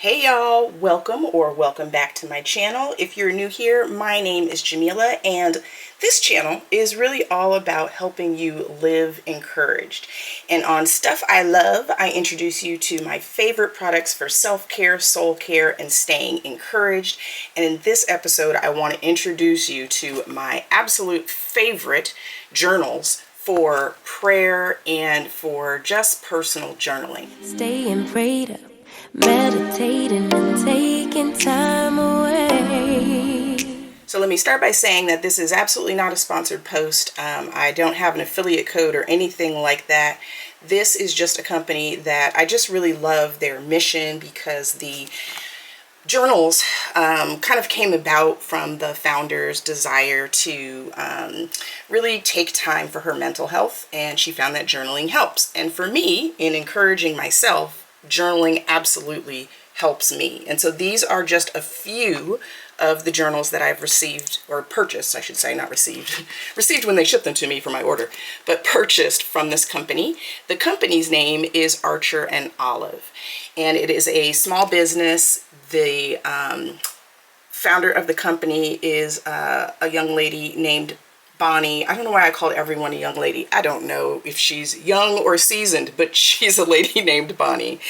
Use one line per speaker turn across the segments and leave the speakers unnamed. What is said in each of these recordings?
Hey y'all, welcome back to my channel. If you're new here, my name is Jamila, and this channel is really all about helping you live encouraged. And on Stuff I Love, I introduce you to my favorite products for self-care, soul care, and staying encouraged. And in this episode, I want to introduce you to my absolute favorite journals for prayer and for just personal journaling.
Staying prayed up, meditating and taking time away.
So let me start by saying that this is absolutely not a sponsored post. I don't have an affiliate code or anything like that. This is just a company that I just really love their mission, because the journals kind of came about from the founder's desire to really take time for her mental health, and she found that journaling helps. And for me, in encouraging myself, journaling absolutely helps me. And so these are just a few of the journals that I've received, or purchased, I should say, not received, received when they shipped them to me for my order, but purchased from this company. The company's name is Archer and Olive, and it is a small business. The founder of the company is a young lady named Bonnie. I don't know why I called everyone a young lady. I don't know if she's young or seasoned, but she's a lady named Bonnie.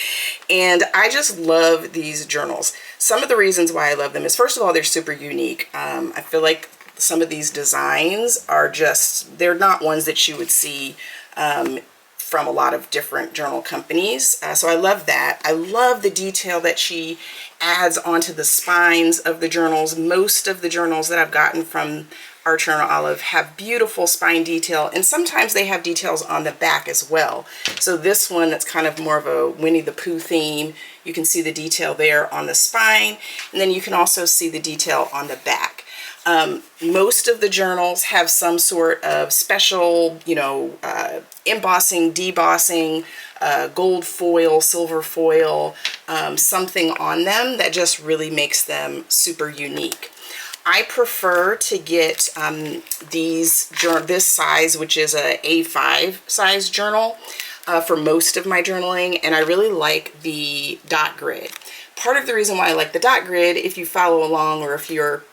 And I just love these journals. Some of the reasons why I love them is, first of all, they're super unique. I feel like some of these designs are just, they're not ones that you would see from a lot of different journal companies. So I love that. I love the detail that she adds onto the spines of the journals. Most of the journals that I've gotten from Archer and Olive have beautiful spine detail, and sometimes they have details on the back as well. So this one, that's kind of more of a Winnie the Pooh theme, you can see the detail there on the spine, and then you can also see the detail on the back. Most of the journals have some sort of special, embossing, debossing, gold foil, silver foil, something on them that just really makes them super unique. I prefer to get this size, which is a A5 size journal, for most of my journaling, and I really like the dot grid. Part of the reason why I like the dot grid, if you follow along or if you're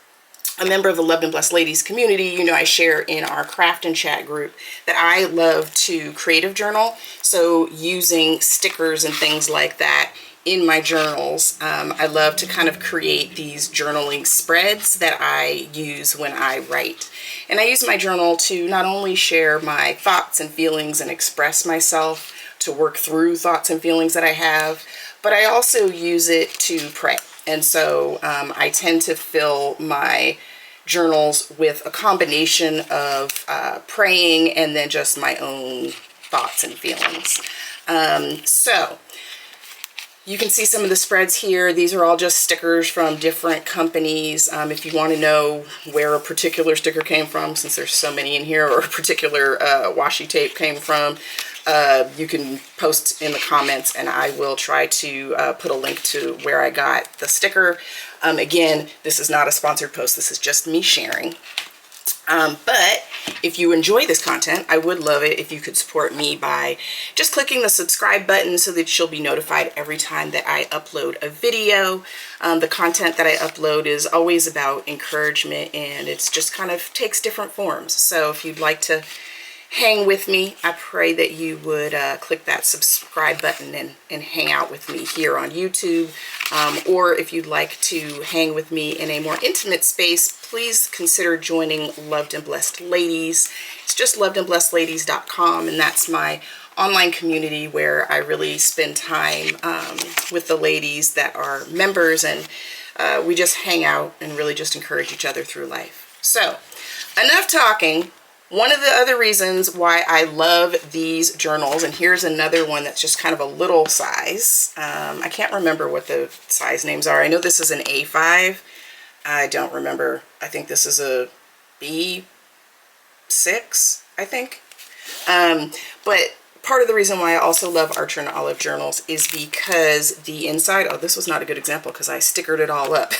a member of the Loved and Blessed Ladies community, you know I share in our craft and chat group that I love to creative journal. So using stickers and things like that in my journals, I love to kind of create these journaling spreads that I use when I write. And I use my journal to not only share my thoughts and feelings and express myself, to work through thoughts and feelings that I have, but I also use it to pray. And so I tend to fill my journals with a combination of praying and then just my own thoughts and feelings. So you can see some of the spreads here. These are all just stickers from different companies. If you want to know where a particular sticker came from, since there's so many in here, or a particular washi tape came from, you can post in the comments and I will try to put a link to where I got the sticker. Again, this is not a sponsored post. This is just me sharing. But if you enjoy this content, I would love it if you could support me by just clicking the subscribe button so that you'll be notified every time that I upload a video. The content that I upload is always about encouragement, and it's just kind of takes different forms. So if you'd like to hang with me, I pray that you would click that subscribe button and hang out with me here on YouTube. Or if you'd like to hang with me in a more intimate space, please consider joining Loved and Blessed Ladies. It's just loved+blessedladies.com, and that's my online community where I really spend time with the ladies that are members, and we just hang out and really just encourage each other through life. So, enough talking. One of the other reasons why I love these journals, and here's another one that's just kind of a little size. I can't remember what the size names are. I know this is an A5. I don't remember. I think this is a B6, I think. But part of the reason why I also love Archer and Olive journals is because the inside, oh, this was not a good example because I stickered it all up,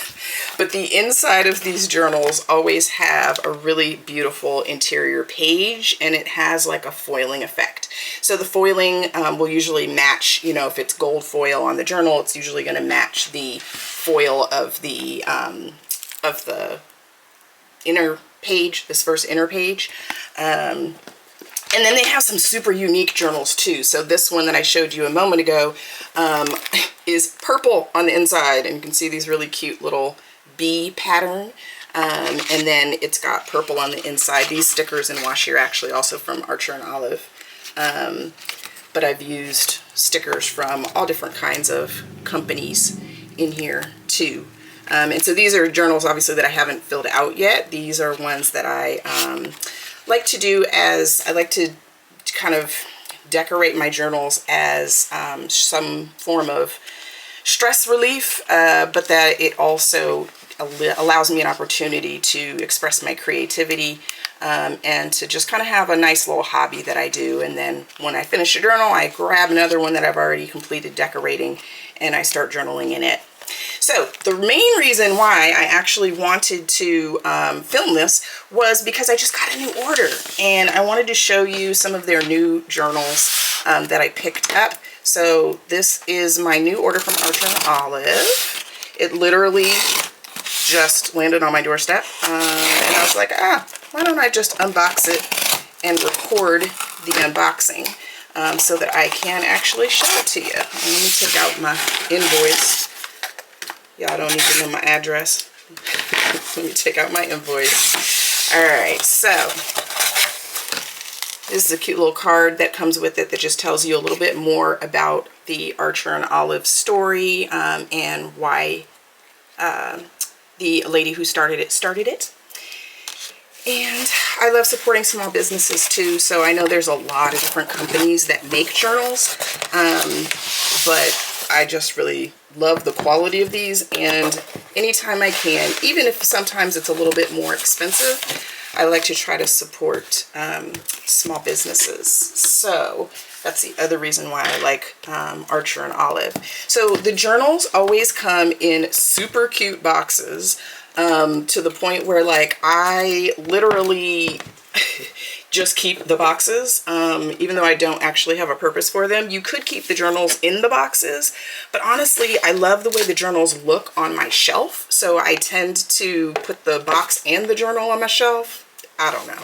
but the inside of these journals always have a really beautiful interior page, and it has like a foiling effect. So the foiling will usually match, you know, if it's gold foil on the journal, it's usually going to match the foil of the inner page, this first inner page. And then they have some super unique journals too. So this one that I showed you a moment ago is purple on the inside, and you can see these really cute little bee pattern. And then it's got purple on the inside. These stickers and washi are actually also from Archer and Olive. But I've used stickers from all different kinds of companies in here too. And so these are journals obviously that I haven't filled out yet. These are ones that I like to do as, I like to kind of decorate my journals as some form of stress relief, but that it also allows me an opportunity to express my creativity and to just kind of have a nice little hobby that I do. And then when I finish a journal, I grab another one that I've already completed decorating and I start journaling in it. So the main reason why I actually wanted to film this was because I just got a new order, and I wanted to show you some of their new journals that I picked up. So this is my new order from Archer and Olive. It literally just landed on my doorstep, and I was like, why don't I just unbox it and record the unboxing so that I can actually show it to you. And let me take out my invoice. Y'all don't need to know my address. Let me take out my invoice. All right, so this is a cute little card that comes with it that just tells you a little bit more about the Archer and Olive story and why the lady who started it. And I love supporting small businesses too, so I know there's a lot of different companies that make journals, but I just really love the quality of these, and anytime I can, even if sometimes it's a little bit more expensive, I like to try to support small businesses. So that's the other reason why I like Archer and Olive. So the journals always come in super cute boxes, to the point where like I literally just keep the boxes, even though I don't actually have a purpose for them. You could keep the journals in the boxes, but honestly, I love the way the journals look on my shelf, so I tend to put the box and the journal on my shelf. I don't know.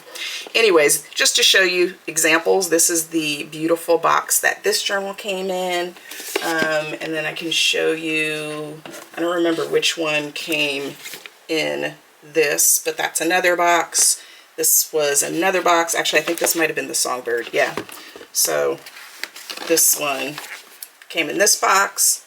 Anyways, just to show you examples, this is the beautiful box that this journal came in, and then I can show you, I don't remember which one came in this, but that's another box. This was another box. Actually, I think this might have been the Songbird. Yeah. So this one came in this box.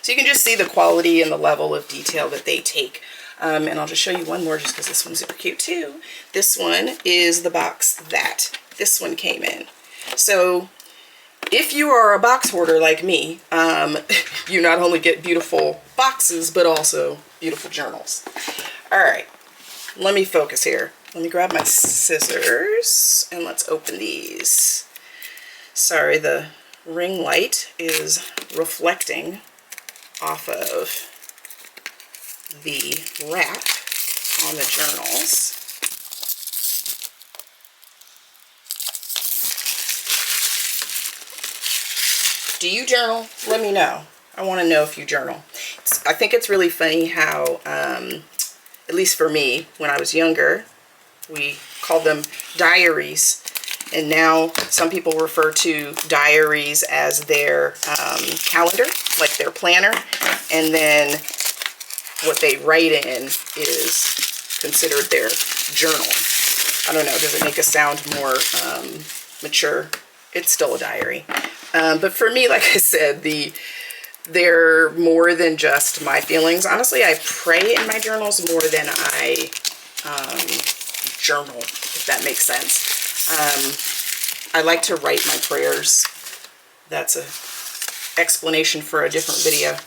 So you can just see the quality and the level of detail that they take. And I'll just show you one more just because this one's super cute too. This one is the box that this one came in. So if you are a box hoarder like me, you not only get beautiful boxes, but also beautiful journals. All right, let me focus here. Let me grab my scissors and let's open these. Sorry, the ring light is reflecting off of the wrap on the journals. Do you journal? Let me know. I want to know if you journal. I think it's really funny how, at least for me, when I was younger, we called them diaries, and now some people refer to diaries as their calendar, like their planner, and then what they write in is considered their journal. I don't know, does it make us sound more mature? It's still a diary. But for me, like I said, they're more than just my feelings. Honestly, I pray in my journals more than I journal, if that makes sense. I like to write my prayers. That's an explanation for a different video.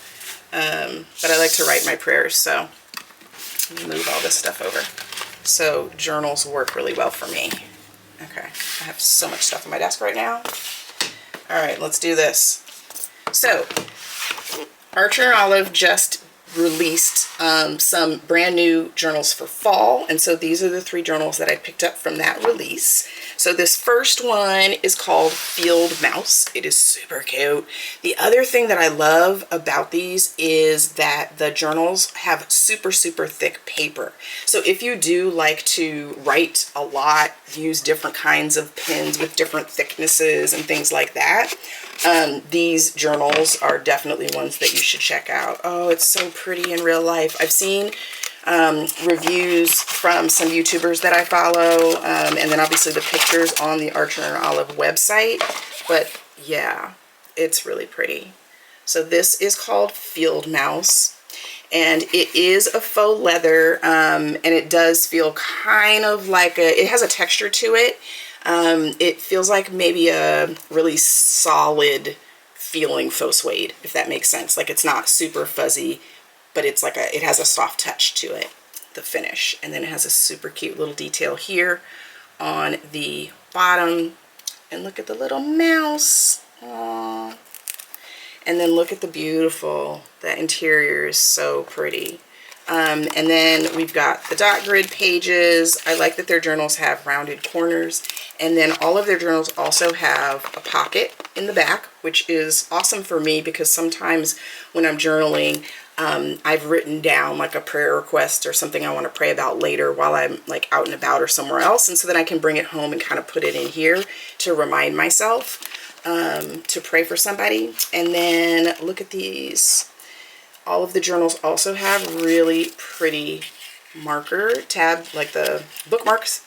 But I like to write my prayers, so let me move all this stuff over. So journals work really well for me. Okay, I have so much stuff on my desk right now. All right, let's do this. So, Archer and Olive just released some brand new journals for fall, and so these are the 3 journals that I picked up from that release. So this first one is called Field Mouse. It is super cute. The other thing that I love about these is that the journals have super thick paper. So if you do like to write a lot, use different kinds of pens with different thicknesses and things like that, these journals are definitely ones that you should check out. Oh, it's so pretty in real life. I've seen reviews from some YouTubers that I follow, and then obviously the pictures on the Archer and Olive website. But yeah, it's really pretty. So this is called Field Mouse, and it is a faux leather, and it does feel kind of like it has a texture to it. It feels like maybe a really solid feeling faux suede, if that makes sense. Like it's not super fuzzy, but it's like it has a soft touch to it, the finish. And then it has a super cute little detail here on the bottom. And look at the little mouse. Aww. And then look at the beautiful, the interior is so pretty. And then we've got the dot grid pages. I like that their journals have rounded corners. And then all of their journals also have a pocket in the back, which is awesome for me because sometimes when I'm journaling, I've written down like a prayer request or something I want to pray about later while I'm like out and about or somewhere else. And so then I can bring it home and kind of put it in here to remind myself to pray for somebody. And then look at these. All of the journals also have really pretty marker tab, like the bookmarks.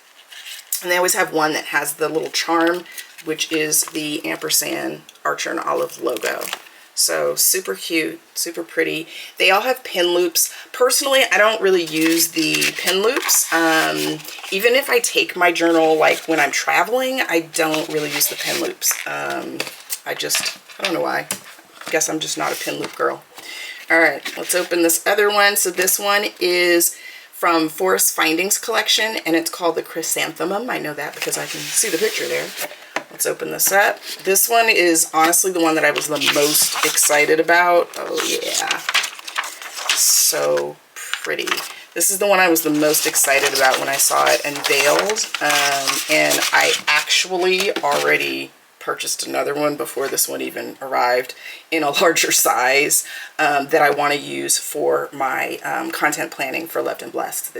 And they always have one that has the little charm, which is the ampersand Archer and Olive logo. So super cute, super pretty. They all have pin loops. Personally, I don't really use the pin loops. Even if I take my journal, like when I'm traveling, I don't really use the pin loops. I don't know why. I guess I'm just not a pin loop girl. All right, let's open this other one. So this one is from Forest Findings collection, and it's called the Chrysanthemum. I know that because I can see the picture there. Let's open this up. This one is honestly the one that I was the most excited about. Oh yeah, so pretty. This is the one I was the most excited about when I saw it unveiled, and I actually already purchased another one before this one even arrived in a larger size that I want to use for my content planning for Loved and Blessed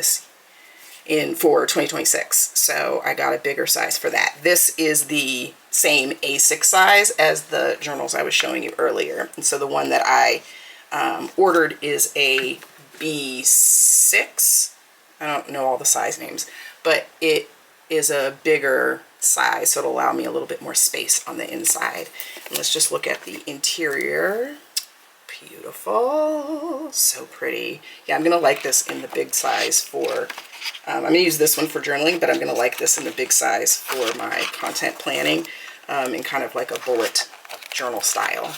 for 2026. So I got a bigger size for that. This is the same A6 size as the journals I was showing you earlier. And so the one that I ordered is a B6. I don't know all the size names, but it is a bigger size, so it'll allow me a little bit more space on the inside. And let's just look at the interior. Beautiful, so pretty. Yeah, I'm gonna like this in the big size for I'm gonna use this one for journaling, but I'm gonna like this in the big size for my content planning in kind of like a bullet journal style.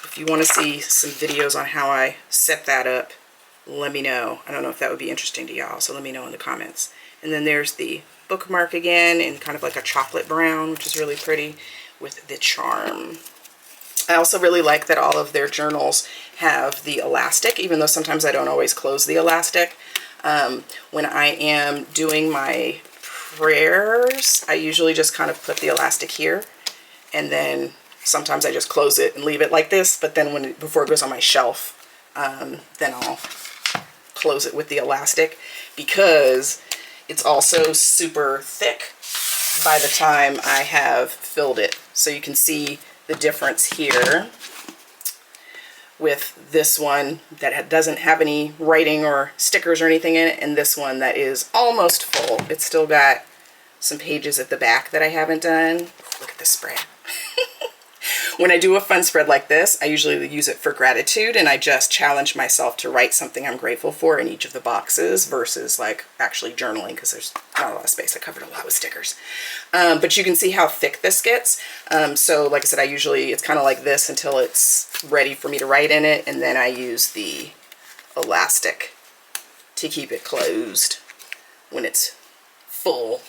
If you want to see some videos on how I set that up, let me know. I don't know if that would be interesting to y'all, so let me know in the comments. And then there's the bookmark again in kind of like a chocolate brown, which is really pretty with the charm. I also really like that all of their journals have the elastic, even though sometimes I don't always close the elastic. When I am doing my prayers, I usually just kind of put the elastic here, and then sometimes I just close it and leave it like this, but then before it goes on my shelf, then I'll close it with the elastic because it's also super thick by the time I have filled it. So you can see the difference here with this one that doesn't have any writing or stickers or anything in it, and this one that is almost full. It's still got some pages at the back that I haven't done. Look at this spread. When I do a fun spread like this, I usually use it for gratitude, and I just challenge myself to write something I'm grateful for in each of the boxes versus like actually journaling, because there's not a lot of space. I covered a lot with stickers. But you can see how thick this gets. So like I said, it's kind of like this until it's ready for me to write in it, and then I use the elastic to keep it closed when it's full.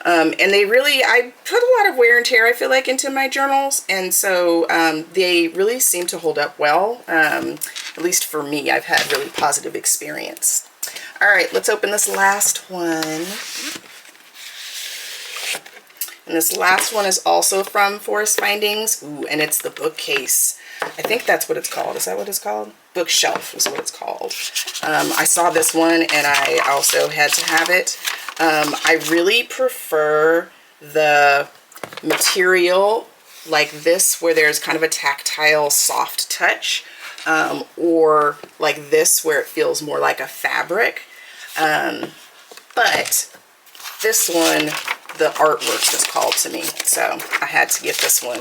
And they really, I put a lot of wear and tear, I feel like, into my journals, and so they really seem to hold up well. At least for me, I've had really positive experience. All right, let's open this last one. And this last one is also from Forest Findings. Ooh, and it's the bookcase. I think that's what it's called. Is that what it's called? Bookshelf is what it's called. I saw this one and I also had to have it. I really prefer the material like this, where there's kind of a tactile, soft touch, or like this, where it feels more like a fabric. But this one, the artwork just called to me, so I had to get this one.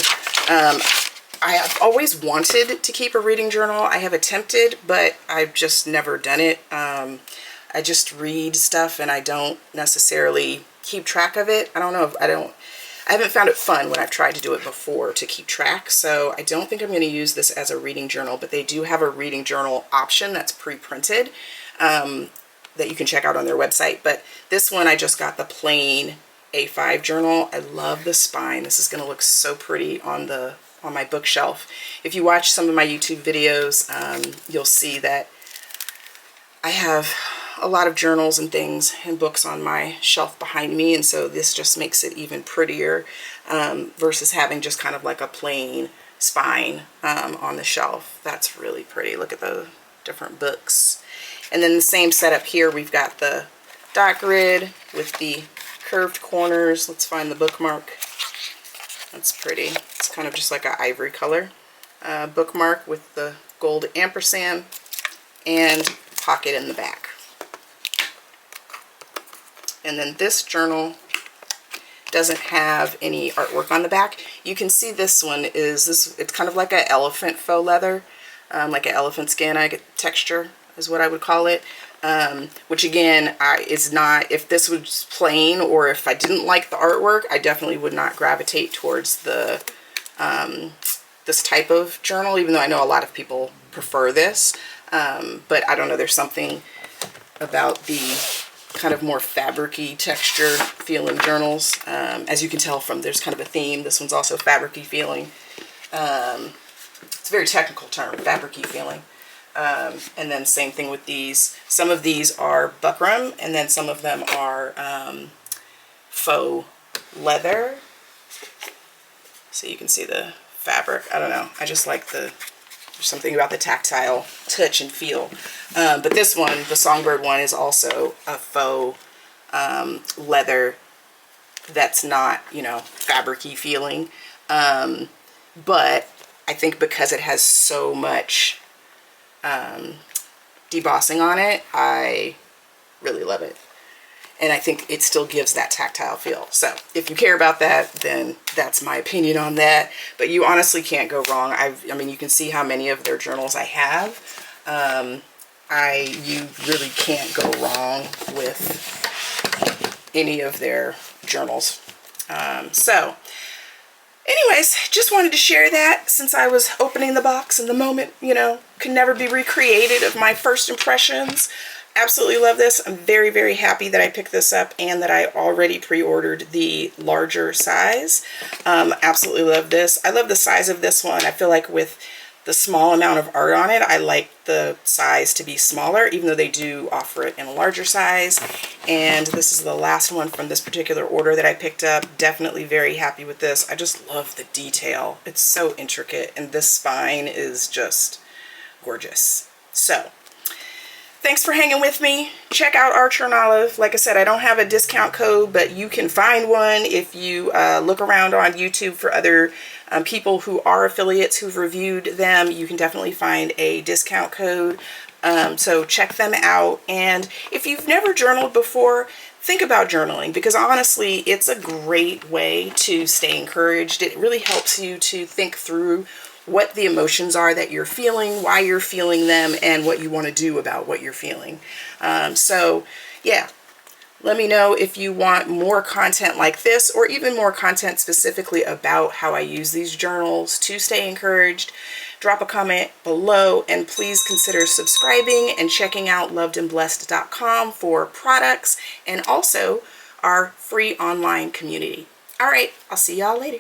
I have always wanted to keep a reading journal. I have attempted, but I've just never done it. I just read stuff and I don't necessarily keep track of it. I don't know if I haven't found it fun when I've tried to do it before to keep track, so I don't think I'm going to use this as a reading journal, but they do have a reading journal option that's pre-printed that you can check out on their website. But this one, I just got the plain A5 journal. I love the spine. This is going to look so pretty on my bookshelf. If you watch some of my YouTube videos, you'll see that I have a lot of journals and things and books on my shelf behind me, and so this just makes it even prettier versus having just kind of like a plain spine on the shelf. That's really pretty. Look at the different books. And then the same setup here, we've got the dot grid with the curved corners. Let's find the bookmark. That's pretty. It's kind of just like an ivory color bookmark with the gold ampersand and pocket in the back. And then this journal doesn't have any artwork on the back. You can see this one it's kind of like an elephant faux leather, like an elephant skin texture is what I would call it. Which again, is not, if this was plain or if I didn't like the artwork, I definitely would not gravitate towards the this type of journal, even though I know a lot of people prefer this. But I don't know, there's something about the kind of more fabric-y texture feeling journals. As you can tell from, there's kind of a theme. This one's also fabric-y feeling. It's a very technical term, fabric-y feeling. And then same thing with these. Some of these are buckram, and then some of them are faux leather. So you can see the fabric. I don't know. I just like there's something about the tactile touch and feel. But this one, the Songbird one, is also a faux leather that's not, fabric-y feeling. But I think because it has so much debossing on it, I really love it. And I think it still gives that tactile feel. So if you care about that, then that's my opinion on that. But you honestly can't go wrong. I mean, you can see how many of their journals I have. You really can't go wrong with any of their journals. So anyways, just wanted to share that since I was opening the box and the moment, could never be recreated of my first impressions. Absolutely love this. I'm very, very happy that I picked this up and that I already pre-ordered the larger size. Absolutely love this. I love the size of this one. I feel like with the small amount of art on it, I like the size to be smaller, even though they do offer it in a larger size. And this is the last one from this particular order that I picked up. Definitely very happy with this. I just love the detail. It's so intricate, and this spine is just gorgeous. So thanks for hanging with me. Check out Archer and Olive. Like I said, I don't have a discount code, but you can find one if you look around on YouTube for other people who are affiliates who've reviewed them. You can definitely find a discount code. So check them out. And if you've never journaled before, think about journaling, because honestly, it's a great way to stay encouraged. It really helps you to think through what the emotions are that you're feeling, why you're feeling them, and what you want to do about what you're feeling. So yeah, let me know if you want more content like this, or even more content specifically about how I use these journals to stay encouraged. Drop a comment below, and please consider subscribing and checking out lovedandblessed.com for products, and also our free online community. All right, I'll see y'all later.